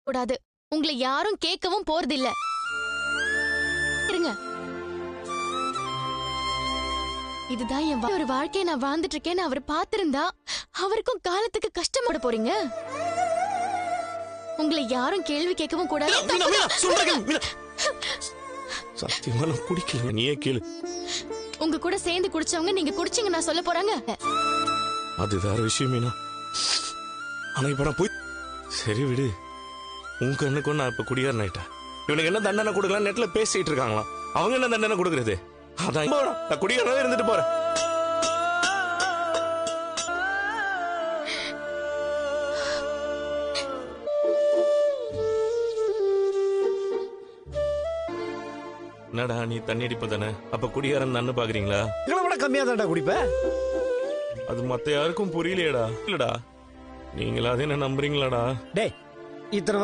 கூடாது. உங்களை யாரும் கேட்கவும் போறதில்ல. இருங்க. இதுதான் என் ஒரு வாழ்க்கையை நான் வாழ்ந்துட்டு இருக்கேன்னு அவர் பார்த்திருந்தா அவருக்கும் காலத்துக்கு கஷ்டப்பட போறீங்க. உங்களை யாரும் கேள்வி கேட்கவும் கூடாது. சத்தியமா நான் குடிக்கல, நீயே கேளு. உங்க கூட சேர்ந்து குடிச்சவங்க நீங்க குடிச்சீங்க நான் சொல்ல போறாங்க. அது வேற விஷயம் மீனா. ஆனா இப்ப நான் போய் சரி விடு. உங்க கண்ணுக்கு நான் இப்ப குடியாரன் ஆயிட்டேன். இவனுக்கு என்ன தண்டனை கொடுக்கலாம் நெட்ல பேசிட்டு இருக்காங்களாம். அவங்க என்ன தண்டனை கொடுக்கறது? அதான் நான் குடியாரனாவே இருந்துட்டு போறேன். என்னடா நீ தண்ணி அடிப்ப தானே, அப்ப குடியாரன் தானே பாக்குறீங்களா? விட கம்மியா தான்டா குடிப்ப. அது மத்த யாருக்கும் புரியலையடா. இல்லடா நீங்களா என்ன நம்புறீங்களாடா? டேய் இத்தனை